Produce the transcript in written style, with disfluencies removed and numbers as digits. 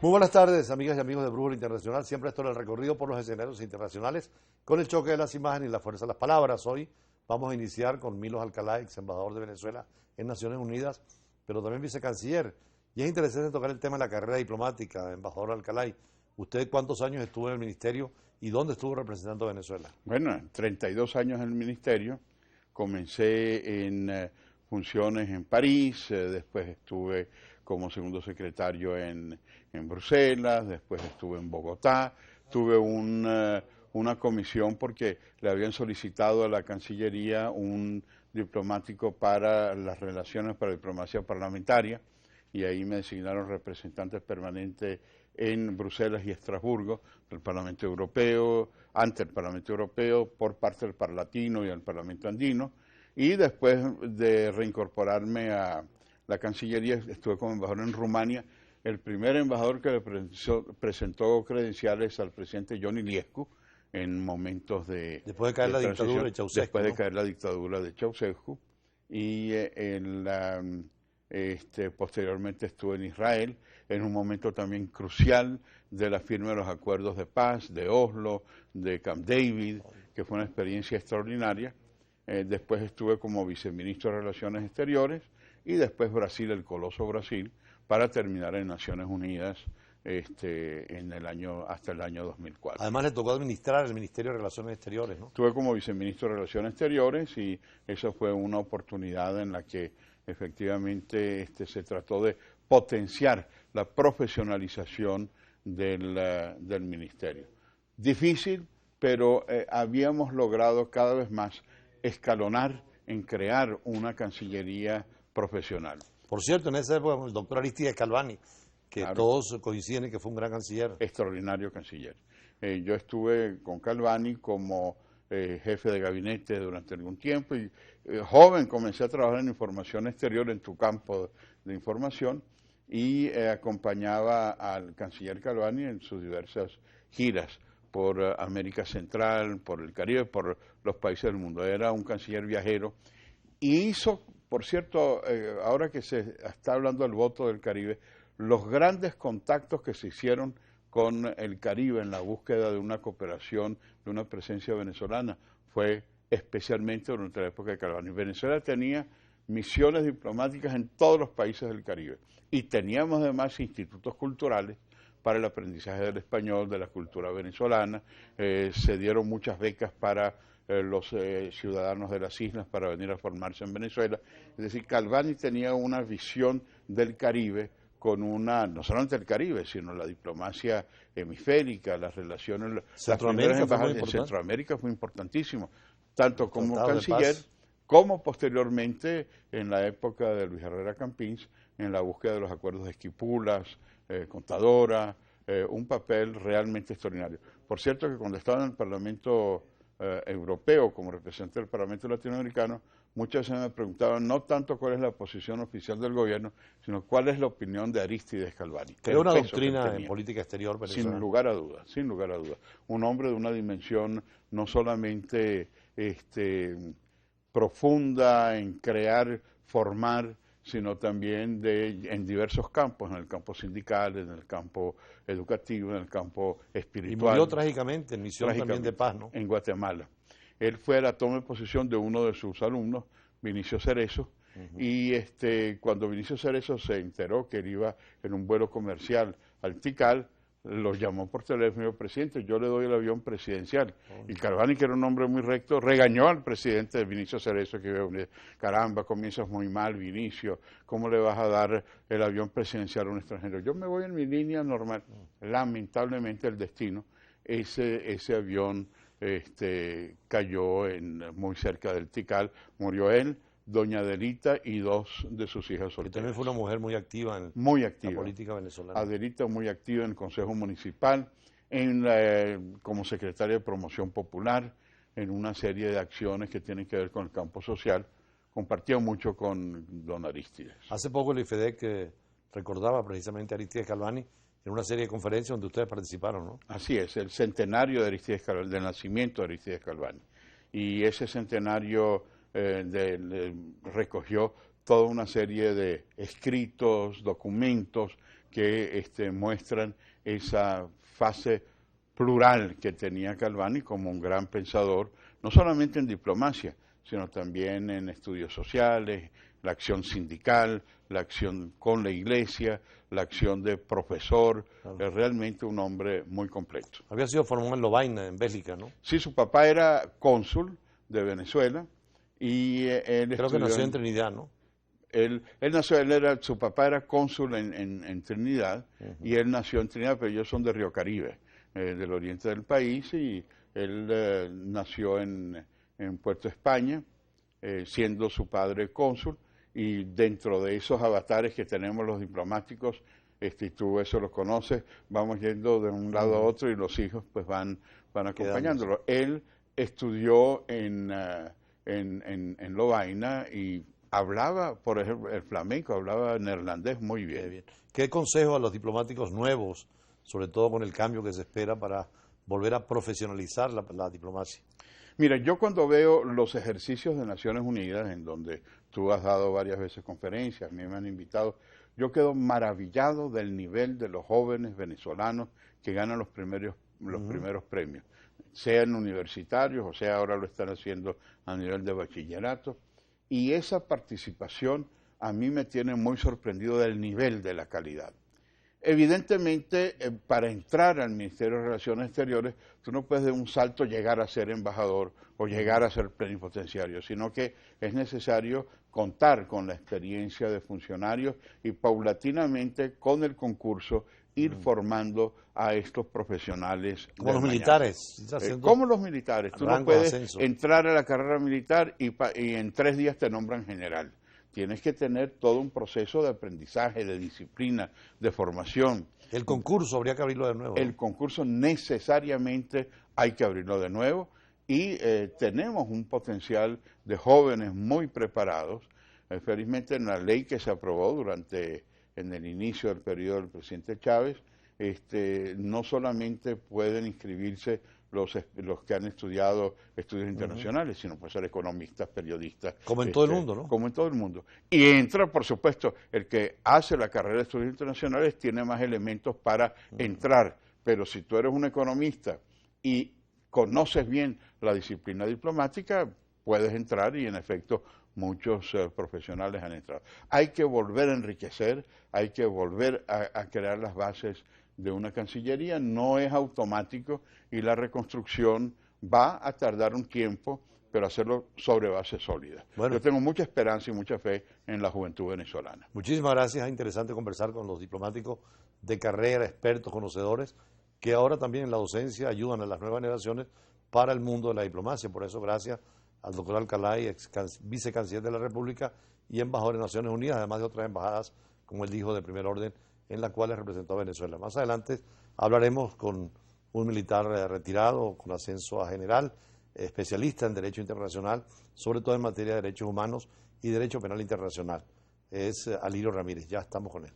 Muy buenas tardes, amigas y amigos de Brújula Internacional. Siempre estoy en el recorrido por los escenarios internacionales con el choque de las imágenes y la fuerza de las palabras. Hoy vamos a iniciar con Milos Alcalá, ex embajador de Venezuela en Naciones Unidas, pero también vicecanciller. Y es interesante tocar el tema de la carrera diplomática, embajador Alcalá. ¿Usted cuántos años estuvo en el ministerio y dónde estuvo representando a Venezuela? Bueno, 32 años en el ministerio. Comencé en funciones en París, después estuve como segundo secretario en Bruselas, después estuve en Bogotá. Tuve una comisión porque le habían solicitado a la Cancillería un diplomático para las relaciones para diplomacia parlamentaria y ahí me designaron representantes permanentes en Bruselas y Estrasburgo del Parlamento Europeo, ante el Parlamento Europeo, por parte del Parlatino y del Parlamento Andino, y después de reincorporarme a la Cancillería estuve como embajador en Rumania, el primer embajador que le presentó credenciales al presidente Ion Iliescu en momentos de después de caer la dictadura de Ceausescu, después de caer la dictadura de Ceausescu, y posteriormente estuve en Israel, en un momento también crucial de la firma de los acuerdos de paz, de Oslo, de Camp David, que fue una experiencia extraordinaria. Después estuve como viceministro de Relaciones Exteriores y después Brasil, el coloso Brasil, para terminar en Naciones Unidas hasta el año 2004. Además le tocó administrar el Ministerio de Relaciones Exteriores, ¿no? Estuve como viceministro de Relaciones Exteriores y eso fue una oportunidad en la que efectivamente se trató de potenciar la profesionalización del ministerio. Difícil, pero habíamos logrado cada vez más escalonar en crear una cancillería profesional. Por cierto, en esa época el doctor Aristides Calvani, que claro, todos coinciden en que fue un gran canciller. Extraordinario canciller. Yo estuve con Calvani como jefe de gabinete durante algún tiempo y joven comencé a trabajar en información exterior en tu campo de información y acompañaba al canciller Calvani en sus diversas giras por América Central, por el Caribe, por los países del mundo. Era un canciller viajero y hizo, por cierto, ahora que se está hablando del voto del Caribe, los grandes contactos que se hicieron con el Caribe en la búsqueda de una cooperación, de una presencia venezolana, fue especialmente durante la época de Calvani. Venezuela tenía misiones diplomáticas en todos los países del Caribe y teníamos además institutos culturales para el aprendizaje del español, de la cultura venezolana. Se dieron muchas becas para los ciudadanos de las islas para venir a formarse en Venezuela. Es decir, Calvani tenía una visión del Caribe con no solamente el Caribe, sino la diplomacia hemisférica, las relaciones. Centroamérica fue importantísimo, tanto como canciller, como posteriormente en la época de Luis Herrera Campins, en la búsqueda de los acuerdos de Esquipulas, Contadora, un papel realmente extraordinario. Por cierto que cuando estaba en el Parlamento Europeo, como representante del Parlamento Latinoamericano, muchas veces me preguntaban no tanto cuál es la posición oficial del gobierno, sino cuál es la opinión de Aristides Calvani. Era una doctrina en política exterior venezolana. Sin lugar a dudas, sin lugar a dudas. Un hombre de una dimensión no solamente profunda en crear, formar, sino también en diversos campos, en el campo sindical, en el campo educativo, en el campo espiritual. Y murió trágicamente en misión también de paz, ¿no? En Guatemala. Él fue a la toma de posesión de uno de sus alumnos, Vinicio Cerezo, y cuando Vinicio Cerezo se enteró que él iba en un vuelo comercial al Tikal, lo llamó por teléfono y dijo: presidente, yo le doy el avión presidencial. Y Calvani, que era un hombre muy recto, regañó al presidente de Vinicio Cerezo, que dijo: caramba, comienzas muy mal, Vinicio, ¿cómo le vas a dar el avión presidencial a un extranjero? Yo me voy en mi línea normal. Lamentablemente el destino, ese avión cayó muy cerca del Tikal, murió él, doña Adelita y dos de sus hijas solteras. Y también fue una mujer muy activa en la política venezolana. Adelita muy activa en el Consejo Municipal, como secretaria de Promoción Popular, en una serie de acciones que tienen que ver con el campo social. Compartió mucho con don Aristides. Hace poco el IFEDEC recordaba precisamente a Aristides Calvani en una serie de conferencias donde ustedes participaron, ¿no? Así es, el centenario de Aristides Calvani, del nacimiento de Aristides Calvani. Y ese centenario recogió toda una serie de escritos, documentos que muestran esa fase plural que tenía Calvani como un gran pensador, no solamente en diplomacia, sino también en estudios sociales, la acción sindical, la acción con la iglesia, la acción de profesor. Es realmente un hombre muy completo. Había sido formado en Lovaina, en Bélgica, ¿no? Sí, su papá era cónsul de Venezuela y él Creo que nació en Trinidad, ¿no? Su papá era cónsul en Trinidad y él nació en Trinidad, pero ellos son de Río Caribe, del oriente del país, y él nació en Puerto España, siendo su padre cónsul, y dentro de esos avatares que tenemos los diplomáticos, y tú eso lo conoces, vamos yendo de un lado a otro y los hijos pues van acompañándolo. Él estudió en Lovaina y hablaba, por ejemplo, el flamenco, hablaba neerlandés muy bien. ¿Qué consejo a los diplomáticos nuevos, sobre todo con el cambio que se espera para volver a profesionalizar la diplomacia? Mira, yo cuando veo los ejercicios de Naciones Unidas, en donde tú has dado varias veces conferencias, a mí me han invitado, yo quedo maravillado del nivel de los jóvenes venezolanos que ganan los primeros premios, sean universitarios o sea ahora lo están haciendo a nivel de bachillerato. Y esa participación a mí me tiene muy sorprendido del nivel de la calidad. Evidentemente, para entrar al Ministerio de Relaciones Exteriores, tú no puedes de un salto llegar a ser embajador o llegar a ser plenipotenciario, sino que es necesario contar con la experiencia de funcionarios y paulatinamente con el concurso ir formando a estos profesionales. Como los militares. Como los militares. Tú no puedes entrar a la carrera militar y en 3 días te nombran general. Tienes que tener todo un proceso de aprendizaje, de disciplina, de formación. El concurso habría que abrirlo de nuevo. El concurso necesariamente hay que abrirlo de nuevo y tenemos un potencial de jóvenes muy preparados. Felizmente en la ley que se aprobó en el inicio del periodo del presidente Chávez, no solamente pueden inscribirse los que han estudiado estudios internacionales, sino pueden ser economistas, periodistas. Como en todo el mundo, ¿no? Como en todo el mundo. Y entra, por supuesto, el que hace la carrera de estudios internacionales tiene más elementos para entrar, pero si tú eres un economista y conoces bien la disciplina diplomática, puedes entrar y en efecto muchos profesionales han entrado. Hay que volver a enriquecer, hay que volver a crear las bases de una cancillería, no es automático y la reconstrucción va a tardar un tiempo, pero hacerlo sobre bases sólidas. Bueno, yo tengo mucha esperanza y mucha fe en la juventud venezolana. Muchísimas gracias, es interesante conversar con los diplomáticos de carrera, expertos, conocedores, que ahora también en la docencia ayudan a las nuevas generaciones para el mundo de la diplomacia. Por eso gracias al doctor Alcalay, ex vicecanciller de la República y embajador de Naciones Unidas, además de otras embajadas, como él dijo, de primer orden, en las cuales representó a Venezuela. Más adelante hablaremos con un militar retirado, con ascenso a general, especialista en Derecho Internacional, sobre todo en materia de derechos humanos y Derecho Penal Internacional. Es Alirio Ramírez, ya estamos con él.